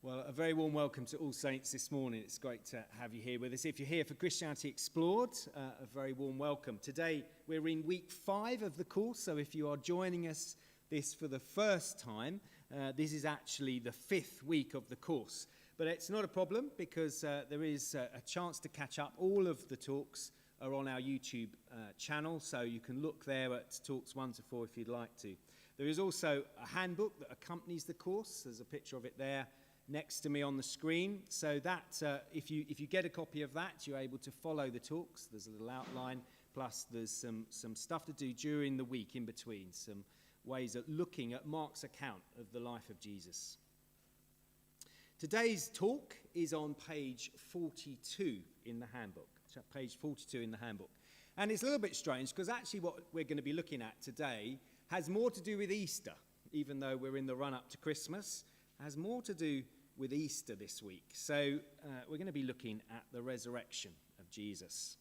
Well, a very warm welcome to all saints this morning. It's great to have you here with us. If you're here for Christianity Explored, a very warm welcome. Today we're in week 5 of the course, so if you are joining us this for the first time, this is actually the 5th week of the course. But it's not a problem because there is a chance to catch up. All of the talks are on our YouTube channel, so you can look there at talks 1 to 4 if you'd like to. There is also a handbook that accompanies the course. There's a picture of it there next to me on the screen, so that if you get a copy of that, you're able to follow the talks. There's a little outline, plus there's some stuff to do during the week in between, some ways of looking at Mark's account of the life of Jesus. Today's talk is on page 42 in the handbook, page 42 in the handbook. And it's a little bit strange because actually what we're going to be looking at today has more to do with Easter, even though we're in the run-up to Christmas. It has more to do with Easter this week. So we're going to be looking at the resurrection of Jesus.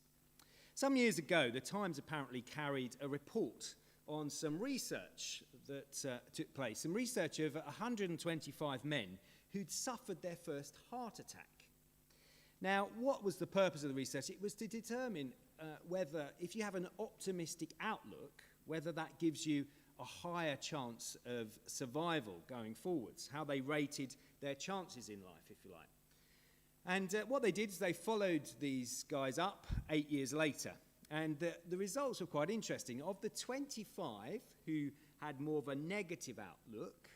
Some years ago, the Times apparently carried a report on some research that took place, some research of 125 men who'd suffered their first heart attack. Now, what was the purpose of the research? It was to determine whether, if you have an optimistic outlook, whether that gives you a higher chance of survival going forwards, how they rated their chances in life, if you like. And what they did is they followed these guys up 8 years later. And the results were quite interesting. Of the 25 who had more of a negative outlook,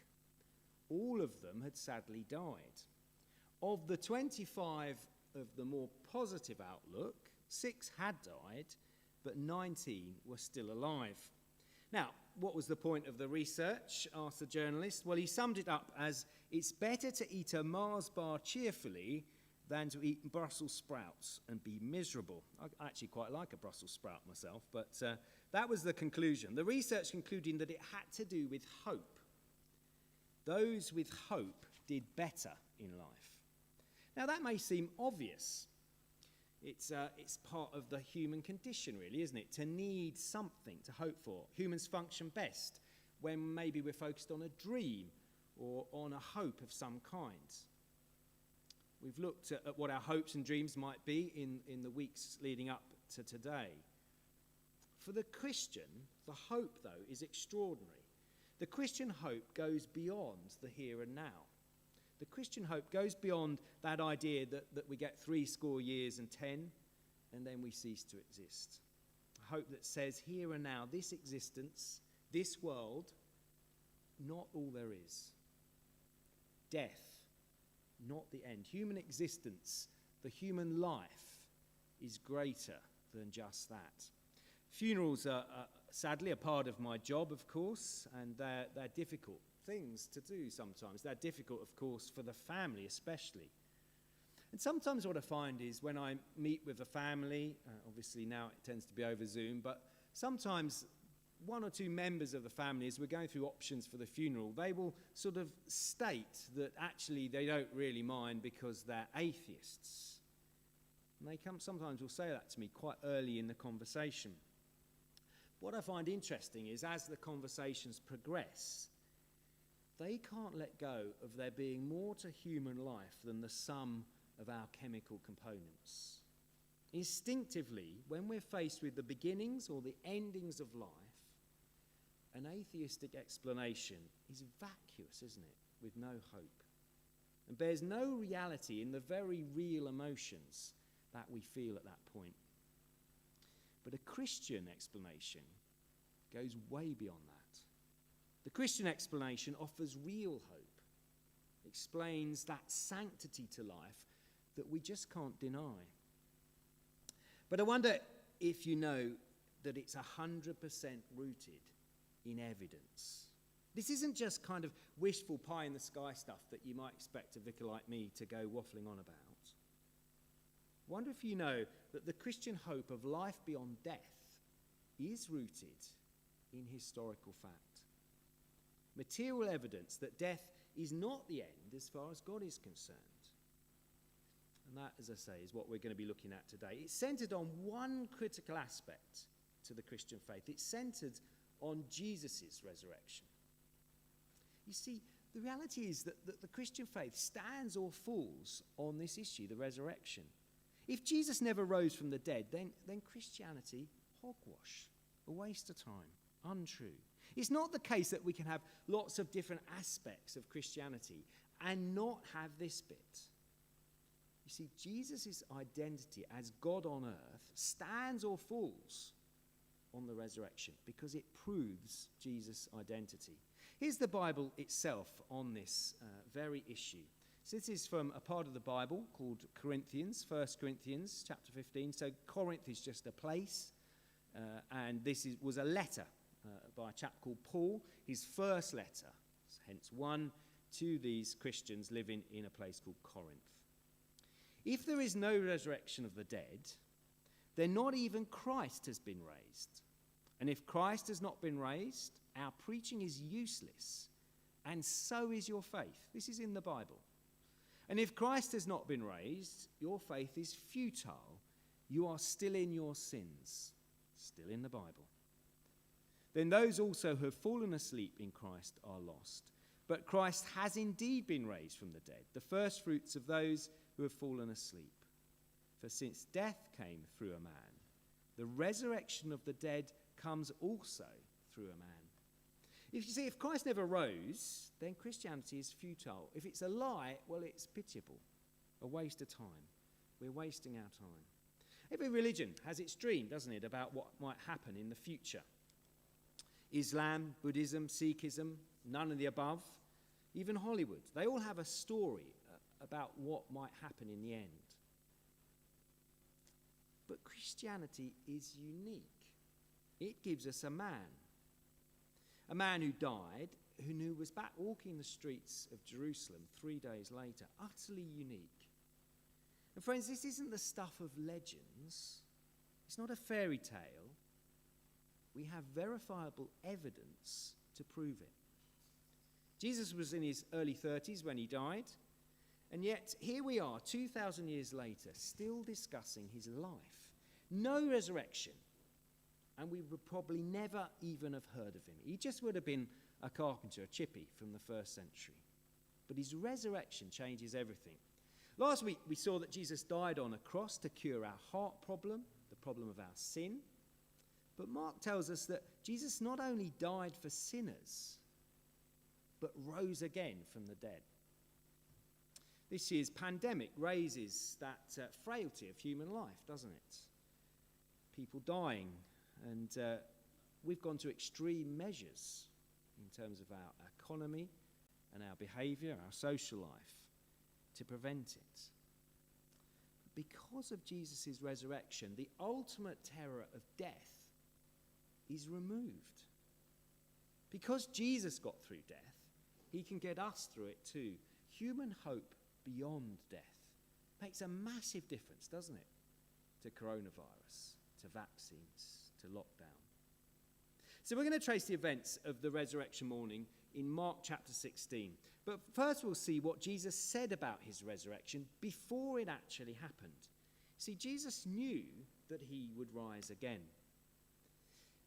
all of them had sadly died. Of the 25 of the more positive outlook, 6 had died, but 19 were still alive. Now, what was the point of the research, asked the journalist? Well, he summed it up as, it's better to eat a Mars bar cheerfully than to eat Brussels sprouts and be miserable. I actually quite like a Brussels sprout myself, but that was the conclusion. The research concluding that it had to do with hope. Those with hope did better in life. Now, that may seem obvious. It's part of the human condition, really, isn't it? To need something to hope for. Humans function best when maybe we're focused on a dream or on a hope of some kind. We've looked at what our hopes and dreams might be in the weeks leading up to today. For the Christian, the hope, though, is extraordinary. The Christian hope goes beyond the here and now. The Christian hope goes beyond that idea that we get 70 years and 10, and then we cease to exist. A hope that says here and now, this existence, this world, not all there is. Death, not the end. Human existence, the human life, is greater than just that. Funerals are sadly a part of my job, of course, and they're difficult things to do sometimes. They're difficult, of course, for the family especially. And sometimes what I find is when I meet with a family, obviously now it tends to be over Zoom, but sometimes 1 or 2 members of the family, as we're going through options for the funeral, they will sort of state that actually they don't really mind because they're atheists. And they sometimes will say that to me quite early in the conversation. What I find interesting is as the conversations progress, they can't let go of there being more to human life than the sum of our chemical components. Instinctively, when we're faced with the beginnings or the endings of life, an atheistic explanation is vacuous, isn't it, with no hope, and bears no reality in the very real emotions that we feel at that point. But a Christian explanation goes way beyond that. The Christian explanation offers real hope, explains that sanctity to life that we just can't deny. But I wonder if you know that it's 100% rooted in evidence. This isn't just kind of wishful pie in the sky stuff that you might expect a vicar like me to go waffling on about. I wonder if you know that the Christian hope of life beyond death is rooted in historical fact. Material evidence that death is not the end as far as God is concerned. And that, as I say, is what we're going to be looking at today. It's centered on one critical aspect to the Christian faith. It's centered on Jesus' resurrection. You see, The reality is that the Christian faith stands or falls on this issue, the resurrection. If Jesus never rose from the dead, then Christianity, hogwash, a waste of time, untrue. It's not the case that we can have lots of different aspects of Christianity and not have this bit. You see, Jesus' identity as God on earth stands or falls on the resurrection because it proves Jesus' identity. Here's the Bible itself on this very issue. So this is from a part of the Bible called Corinthians, 1 Corinthians chapter 15. So Corinth is just a place, and this was a letter by a chap called Paul, his first letter, hence one to these Christians living in a place called Corinth. If there is no resurrection of the dead, then not even Christ has been raised. And if Christ has not been raised, our preaching is useless, and so is your faith. This is in the Bible. And if Christ has not been raised, your faith is futile. You are still in your sins. Still in the Bible. Then those also who have fallen asleep in Christ are lost. But Christ has indeed been raised from the dead, the first fruits of those who have fallen asleep. For since death came through a man, the resurrection of the dead comes also through a man. If Christ never rose, then Christianity is futile. If it's a lie, well, it's pitiable, a waste of time. We're wasting our time. Every religion has its dream, doesn't it, about what might happen in the future. Islam, Buddhism, Sikhism, none of the above, even Hollywood. They all have a story about what might happen in the end. But Christianity is unique. It gives us a man who died, who knew was back walking the streets of Jerusalem 3 days later, utterly unique. And friends, this isn't the stuff of legends. It's not a fairy tale. We have verifiable evidence to prove it. Jesus was in his early 30s when he died, and yet here we are 2,000 years later, still discussing his life. No resurrection, and we would probably never even have heard of him. He just would have been a carpenter, a chippy from the first century. But his resurrection changes everything. Last week we saw that Jesus died on a cross to cure our heart problem, the problem of our sin. But Mark tells us that Jesus not only died for sinners, but rose again from the dead. This year's pandemic raises that frailty of human life, doesn't it? People dying, and we've gone to extreme measures in terms of our economy and our behaviour, our social life, to prevent it. Because of Jesus' resurrection, the ultimate terror of death is removed. Because Jesus got through death, he can get us through it too. Human hope beyond death makes a massive difference, doesn't it? To coronavirus, to vaccines, to lockdown. So we're going to trace the events of the resurrection morning in Mark chapter 16. But first we'll see what Jesus said about his resurrection before it actually happened. See, Jesus knew that he would rise again.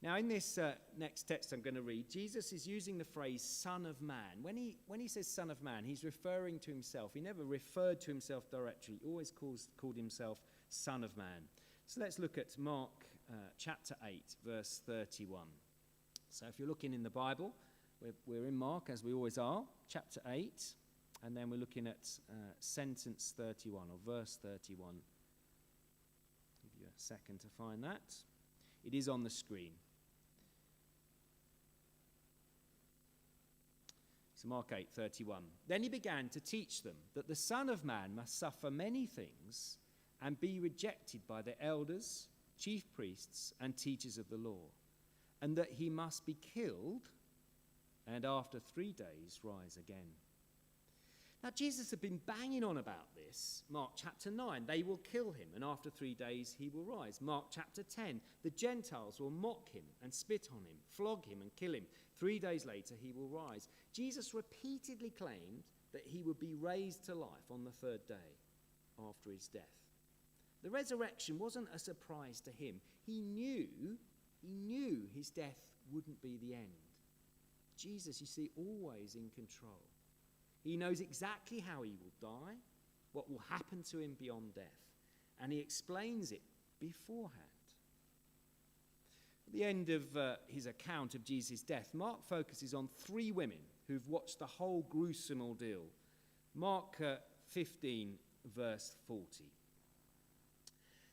Now, in this next text I'm going to read, Jesus is using the phrase Son of Man. When he says Son of Man, he's referring to himself. He never referred to himself directly. He always called himself Son of Man. So let's look at Mark chapter 8, verse 31. So if you're looking in the Bible, we're in Mark, as we always are, chapter 8, and then we're looking at sentence 31, or verse 31. Give you a second to find that. It is on the screen. So Mark 8:31. Then he began to teach them that the Son of Man must suffer many things and be rejected by the elders, chief priests, and teachers of the law, and that he must be killed and after 3 days rise again. Now, Jesus had been banging on about this. Mark chapter 9, they will kill him, and after 3 days he will rise. Mark chapter 10, the Gentiles will mock him and spit on him, flog him and kill him. 3 days later he will rise. Jesus repeatedly claimed that he would be raised to life on the third day after his death. The resurrection wasn't a surprise to him. He knew his death wouldn't be the end. Jesus, you see, always in control. He knows exactly how he will die, what will happen to him beyond death, and he explains it beforehand. At the end of his account of Jesus' death, Mark focuses on 3 women who've watched the whole gruesome ordeal. Mark 15, verse 40.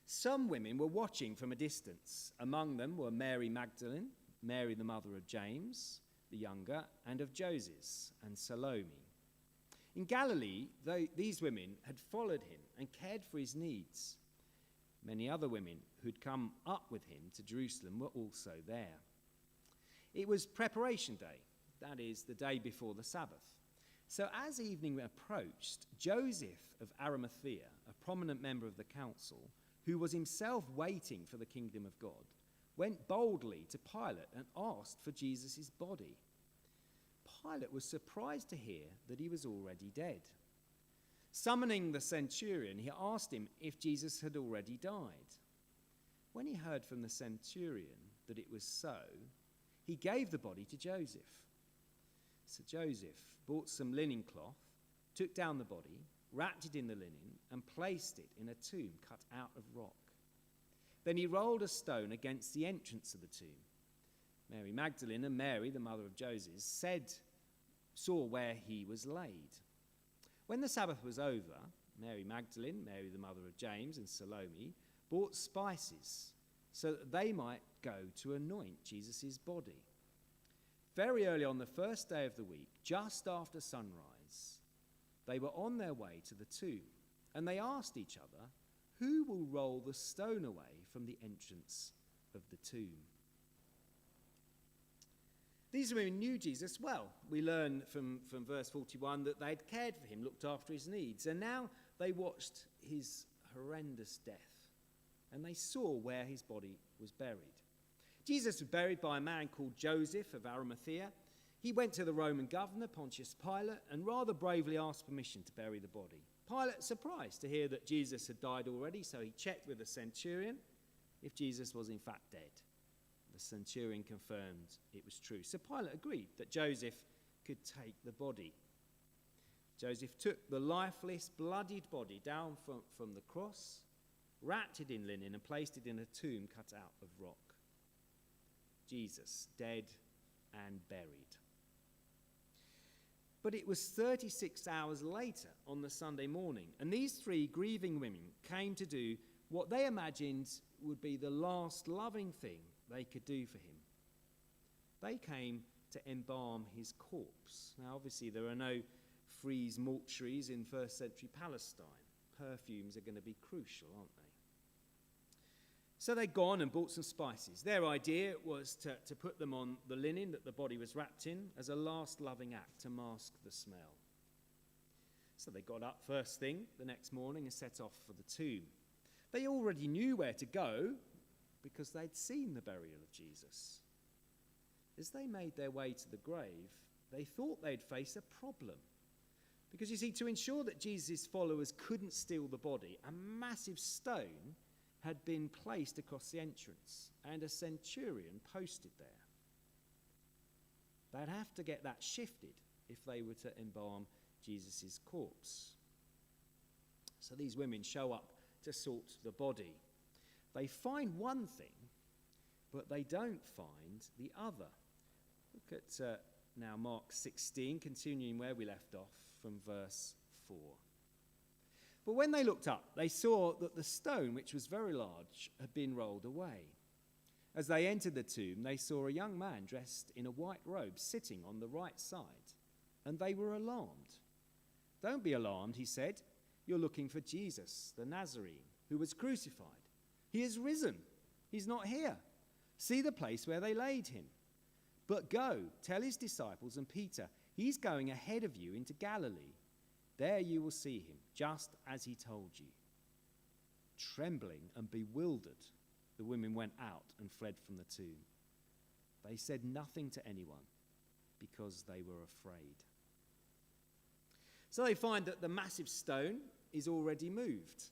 Some women were watching from a distance. Among them were Mary Magdalene, Mary the mother of James the younger, and of Joses and Salome. In Galilee, these women had followed him and cared for his needs. Many other women who'd come up with him to Jerusalem were also there. It was preparation day, that is, the day before the Sabbath. So as evening approached, Joseph of Arimathea, a prominent member of the council, who was himself waiting for the kingdom of God, went boldly to Pilate and asked for Jesus' body. Pilate was surprised to hear that he was already dead. Summoning the centurion, he asked him if Jesus had already died. When he heard from the centurion that it was so, he gave the body to Joseph. So Joseph bought some linen cloth, took down the body, wrapped it in the linen, and placed it in a tomb cut out of rock. Then he rolled a stone against the entrance of the tomb. Mary Magdalene and Mary, the mother of Joses, saw where he was laid. When the Sabbath was over, Mary Magdalene, Mary the mother of James, and Salome bought spices so that they might go to anoint Jesus' body. Very early on the first day of the week, just after sunrise, they were on their way to the tomb, and they asked each other, "Who will roll the stone away from the entrance of the tomb?" These women knew Jesus well. We learn from verse 41 that they had cared for him, looked after his needs, and now they watched his horrendous death, and they saw where his body was buried. Jesus was buried by a man called Joseph of Arimathea. He went to the Roman governor, Pontius Pilate, and rather bravely asked permission to bury the body. Pilate, surprised to hear that Jesus had died already, so he checked with the centurion if Jesus was in fact dead. The centurion confirmed it was true. So Pilate agreed that Joseph could take the body. Joseph took the lifeless, bloodied body down from the cross, wrapped it in linen, and placed it in a tomb cut out of rock. Jesus, dead and buried. But it was 36 hours later on the Sunday morning, and these 3 grieving women came to do what they imagined would be the last loving thing they could do for him. They came to embalm his corpse. Now, obviously, there are no frieze mortuaries in first century Palestine. Perfumes are going to be crucial, aren't they? So they'd gone and bought some spices. Their idea was to put them on the linen that the body was wrapped in as a last loving act to mask the smell. So they got up first thing the next morning and set off for the tomb. They already knew where to go because they'd seen the burial of Jesus. As they made their way to the grave, they thought they'd face a problem. Because you see, to ensure that Jesus' followers couldn't steal the body, a massive stone had been placed across the entrance and a centurion posted there. They'd have to get that shifted if they were to embalm Jesus' corpse. So these women show up to sort the body. They find one thing, but they don't find the other. Look at now Mark 16, continuing where we left off from verse 4. But when they looked up, they saw that the stone, which was very large, had been rolled away. As they entered the tomb, they saw a young man dressed in a white robe sitting on the right side, and they were alarmed. "Don't be alarmed," he said. "You're looking for Jesus, the Nazarene, who was crucified. He is risen. He's not here. See the place where they laid him. But go, tell his disciples and Peter, he's going ahead of you into Galilee. There you will see him, just as he told you." Trembling and bewildered, the women went out and fled from the tomb. They said nothing to anyone because they were afraid. So they find that the massive stone is already moved,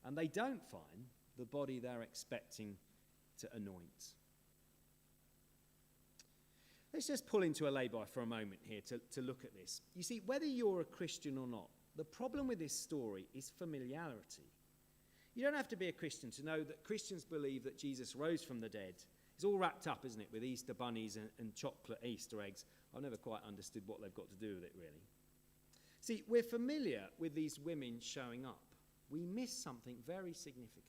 and they don't find the body they're expecting to anoint. Let's just pull into a lay-by for a moment here to look at this. You see, whether you're a Christian or not, the problem with this story is familiarity. You don't have to be a Christian to know that Christians believe that Jesus rose from the dead. It's all wrapped up, isn't it, with Easter bunnies and chocolate Easter eggs. I've never quite understood what they've got to do with it, really. See, we're familiar with these women showing up. We miss something very significant.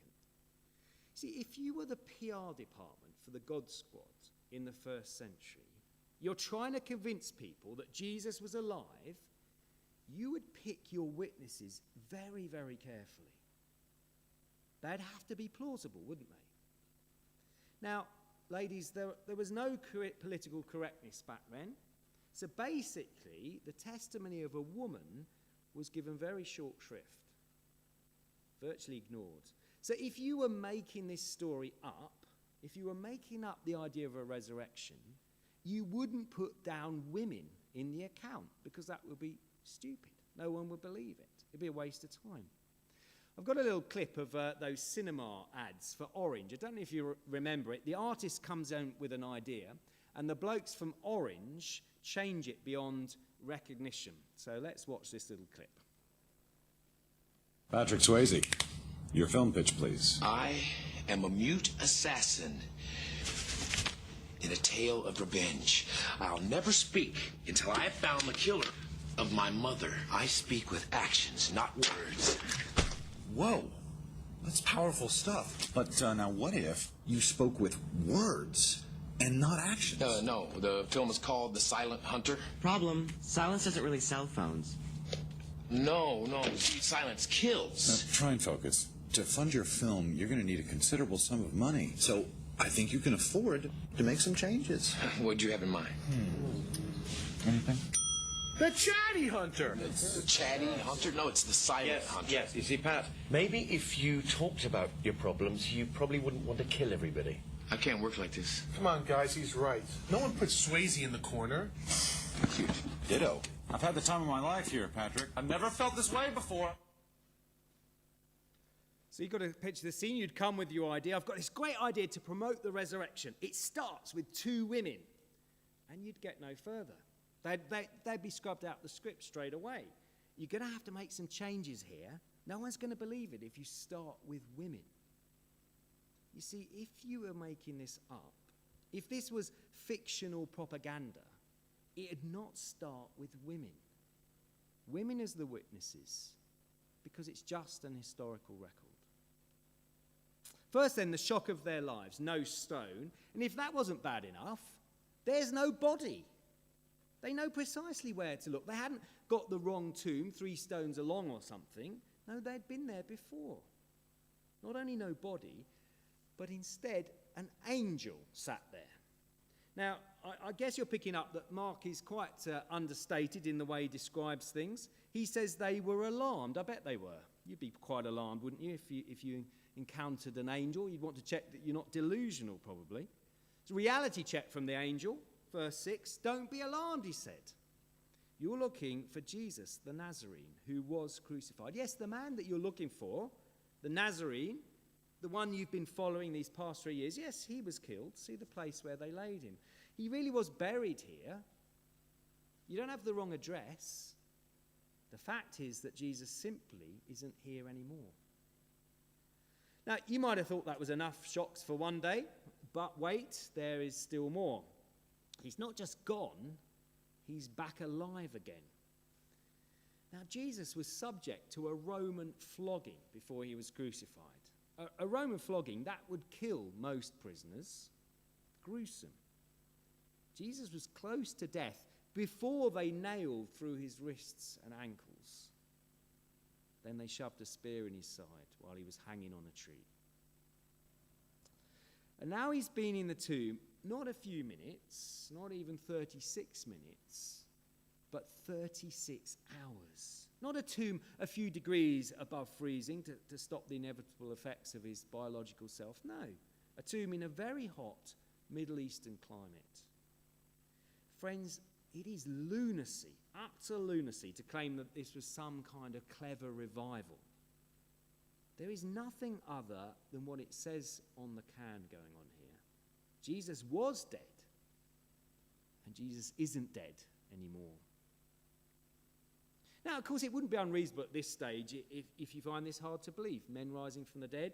See, if you were the PR department for the God Squad in the first century, you're trying to convince people that Jesus was alive, you would pick your witnesses very, very carefully. They'd have to be plausible, wouldn't they? Now, ladies, there was no political correctness back then. So basically, the testimony of a woman was given very short shrift, virtually ignored. So if you were making this story up, if you were making up the idea of a resurrection, you wouldn't put down women in the account because that would be stupid. No one would believe it. It'd be a waste of time. I've got a little clip of those cinema ads for Orange. I don't know if you remember it. The artist comes in with an idea, and the blokes from Orange change it beyond recognition. So let's watch this little clip. Patrick Swayze, your film pitch, please. I am a mute assassin in a tale of revenge. I'll never speak until I have found the killer of my mother. I speak with actions, not words. Whoa, that's powerful stuff. But now what if you spoke with words and not actions? No, the film is called The Silent Hunter. Problem, silence doesn't really sell phones. No, silence kills. Try and focus. To fund your film, you're going to need a considerable sum of money. So I think you can afford to make some changes. What do you have in mind? Anything? The Chatty Hunter! The Chatty Hunter? No, it's the Silent Hunter. Yes. You see, Pat, maybe if you talked about your problems, you probably wouldn't want to kill everybody. I can't work like this. Come on, guys, he's right. No one puts Swayze in the corner. Cute. Ditto. I've had the time of my life here, Patrick. I've never felt this way before. So you've got to picture the scene. You'd come with your idea. I've got this great idea to promote the resurrection. It starts with two women. And you'd get no further. They'd be scrubbed out the script straight away. You're going to have to make some changes here. No one's going to believe it if you start with women. You see, if you were making this up, if this was fictional propaganda, it'd not start with women. Women as the witnesses, because it's just an historical record. First then, the shock of their lives, no stone. And if that wasn't bad enough, there's no body. They know precisely where to look. They hadn't got the wrong tomb, 3 stones along or something. No, they'd been there before. Not only no body, but instead an angel sat there. Now, I guess you're picking up that Mark is quite understated in the way he describes things. He says they were alarmed. I bet they were. You'd be quite alarmed, wouldn't you, if you encountered an angel? You'd want to check that you're not delusional, probably. It's a reality check from the angel. Verse 6, don't be alarmed, he said. You're looking for Jesus, the Nazarene, who was crucified. Yes, the man that you're looking for, the Nazarene, the one you've been following these past 3 years, yes, he was killed. See the place where they laid him. He really was buried here. You don't have the wrong address. The fact is that Jesus simply isn't here anymore. Now, you might have thought that was enough shocks for one day, but wait, there is still more. He's not just gone, he's back alive again. Now, Jesus was subject to a Roman flogging before he was crucified. A Roman flogging, that would kill most prisoners. Gruesome. Jesus was close to death before they nailed through his wrists and ankles. Then they shoved a spear in his side while he was hanging on a tree. And now he's been in the tomb, not a few minutes, not even 36 minutes, but 36 hours. Not a tomb a few degrees above freezing to stop the inevitable effects of his biological self. No, a tomb in a very hot Middle Eastern climate. Friends, it is lunacy, utter lunacy, to claim that this was some kind of clever revival. There is nothing other than what it says on the can going on here. Jesus was dead, And Jesus isn't dead anymore. Now, of course, it wouldn't be unreasonable at this stage if you find this hard to believe. Men rising from the dead.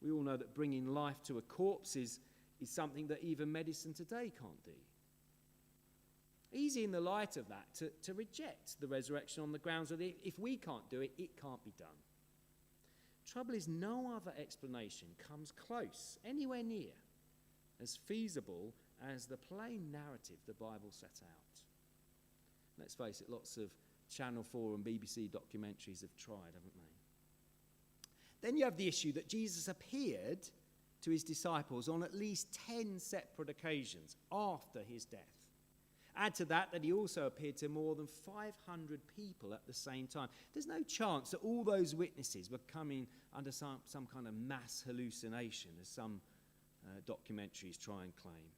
We all know that bringing life to a corpse is something that even medicine today can't do. Easy in the light of that to reject the resurrection on the grounds that if we can't do it, it can't be done. Trouble is, no other explanation comes close, anywhere near, as feasible as the plain narrative the Bible set out. Let's face it, lots of Channel 4 and BBC documentaries have tried, haven't they? Then you have the issue that Jesus appeared to his disciples on at least 10 separate occasions after his death. Add to that he also appeared to more than 500 people at the same time. There's no chance that all those witnesses were coming under some kind of mass hallucination, as some documentaries try and claim.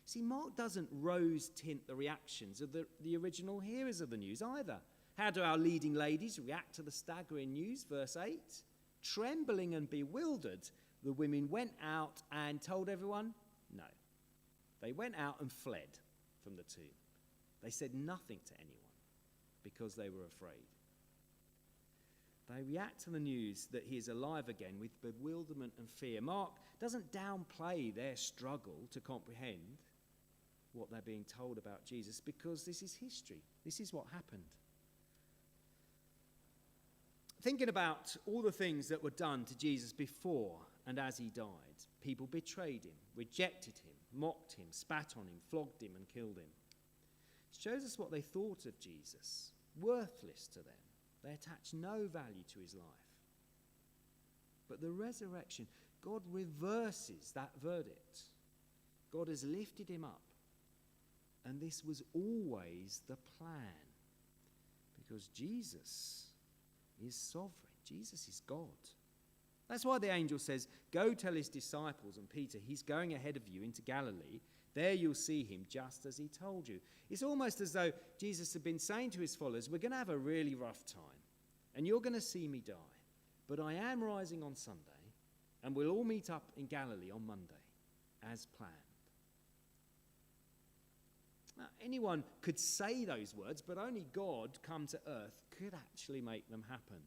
See, Mark doesn't rose tint the reactions of the original hearers of the news either. How do our leading ladies react to the staggering news? Verse 8, trembling and bewildered, the women went out and told everyone? No. They went out and fled from the tomb. They said nothing to anyone because they were afraid. They react to the news that he is alive again with bewilderment and fear. Mark doesn't downplay their struggle to comprehend what they're being told about Jesus, because this is history. This is what happened. Thinking about all the things that were done to Jesus before and as he died, people betrayed him, rejected him, mocked him, spat on him, flogged him, and killed him. It shows us what they thought of Jesus, worthless to them. They attached no value to his life. But the resurrection, God reverses that verdict. God has lifted him up. And this was always the plan. Because Jesus is sovereign. Jesus is God. That's why the angel says, go tell his disciples and Peter, he's going ahead of you into Galilee. There you'll see him just as he told you. It's almost as though Jesus had been saying to his followers, we're going to have a really rough time. And you're going to see me die. But I am rising on Sunday. And we'll all meet up in Galilee on Monday, as planned. Now, anyone could say those words, but only God come to earth could actually make them happen.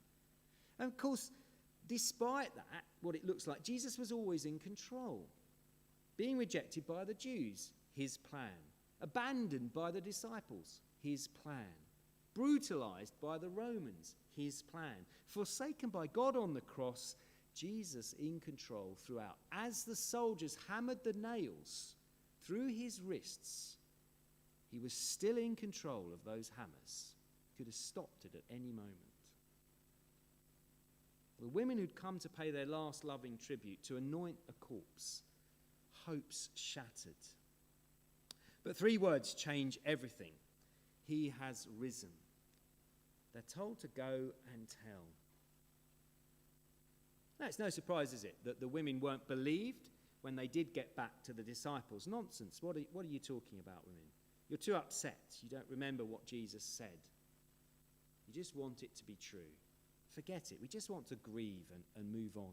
And of course, despite that, what it looks like, Jesus was always in control. Being rejected by the Jews, his plan. Abandoned by the disciples, his plan. Brutalized by the Romans, his plan. Forsaken by God on the cross, Jesus in control throughout. As the soldiers hammered the nails through his wrists, he was still in control of those hammers. Could have stopped it at any moment. The women who'd come to pay their last loving tribute, to anoint a corpse, hopes shattered. But 3 words change everything. He has risen. They're told to go and tell. Now, it's no surprise, is it, that the women weren't believed when they did get back to the disciples. Nonsense. What are you talking about, women? You're too upset. You don't remember what Jesus said. You just want it to be true. Forget it. We just want to grieve and move on.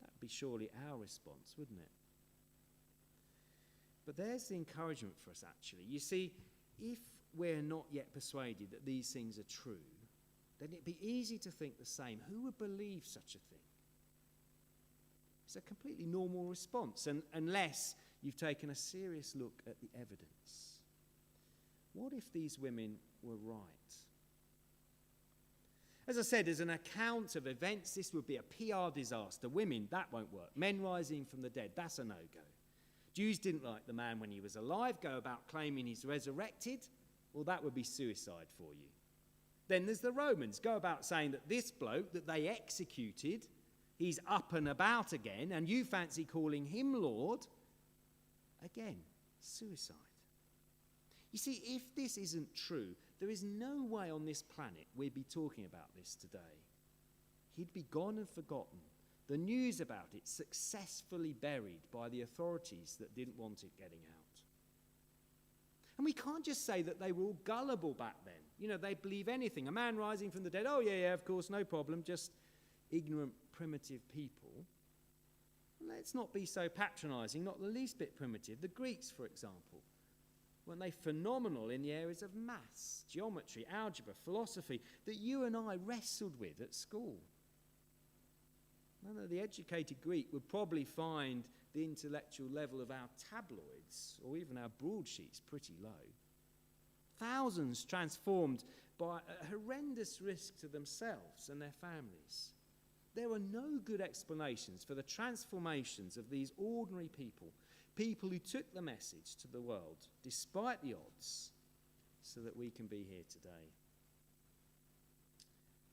That would be surely our response, wouldn't it? But there's the encouragement for us, actually. You see, if we're not yet persuaded that these things are true, then it'd be easy to think the same. Who would believe such a thing? It's a completely normal response, unless you've taken a serious look at the evidence. What if these women were right? As I said, as an account of events, this would be a PR disaster. Women, that won't work. Men rising from the dead, that's a no-go. Jews didn't like the man when he was alive, go about claiming he's resurrected. Well, that would be suicide for you. Then there's the Romans, go about saying that this bloke that they executed, he's up and about again, and you fancy calling him Lord. Again, suicide. You see, if this isn't true, there is no way on this planet we'd be talking about this today. He'd be gone and forgotten. The news about it successfully buried by the authorities that didn't want it getting out. And we can't just say that they were all gullible back then. You know, they believe anything. A man rising from the dead, oh yeah, of course, no problem, just ignorant, primitive people. let's not be so patronising, not the least bit primitive. The Greeks, for example, weren't they phenomenal in the areas of maths, geometry, algebra, philosophy that you and I wrestled with at school? No, the educated Greek would probably find the intellectual level of our tabloids or even our broadsheets pretty low. Thousands transformed by a horrendous risk to themselves and their families. There are no good explanations for the transformations of these ordinary people, people who took the message to the world despite the odds, so that we can be here today.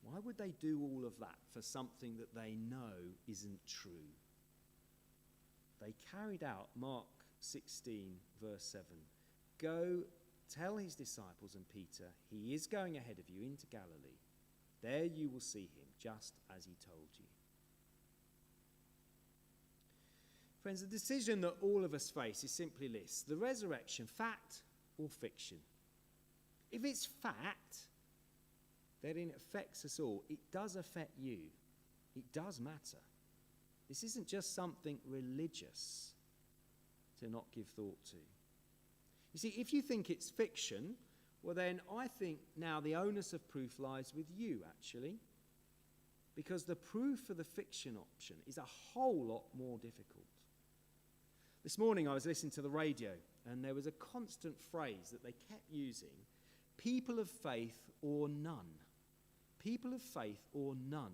Why would they do all of that for something that they know isn't true? They carried out Mark 16, verse 7. Go tell his disciples and Peter, he is going ahead of you into Galilee. There you will see him, just as he told you. Friends, the decision that all of us face is simply this: the resurrection, fact or fiction? If it's fact, then it affects us all. It does affect you. It does matter. This isn't just something religious to not give thought to. You see, if you think it's fiction, well then I think now the onus of proof lies with you, actually. Because the proof for the fiction option is a whole lot more difficult. This morning I was listening to the radio, and there was a constant phrase that they kept using: people of faith or none. People of faith or none.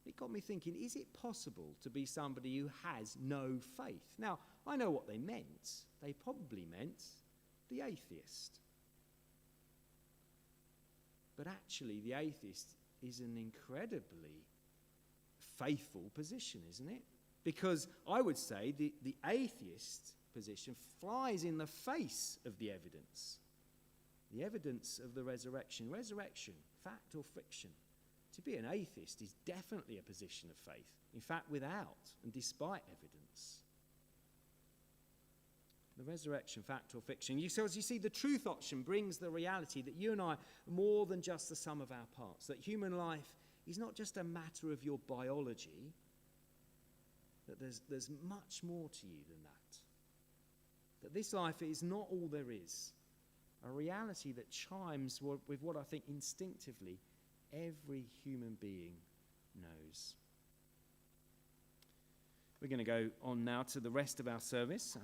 It got me thinking, is it possible to be somebody who has no faith? Now, I know what they meant. They probably meant the atheist. But actually, the atheist is an incredibly faithful position, isn't it? Because I would say the atheist position flies in the face of the evidence of the resurrection. Resurrection, fact or fiction? To be an atheist is definitely a position of faith. In fact, without and despite evidence. The resurrection, fact or fiction. So as you see, the truth option brings the reality that you and I are more than just the sum of our parts. That human life is not just a matter of your biology. That there's much more to you than that. That this life is not all there is. A reality that chimes with what I think instinctively every human being knows. We're going to go on now to the rest of our service.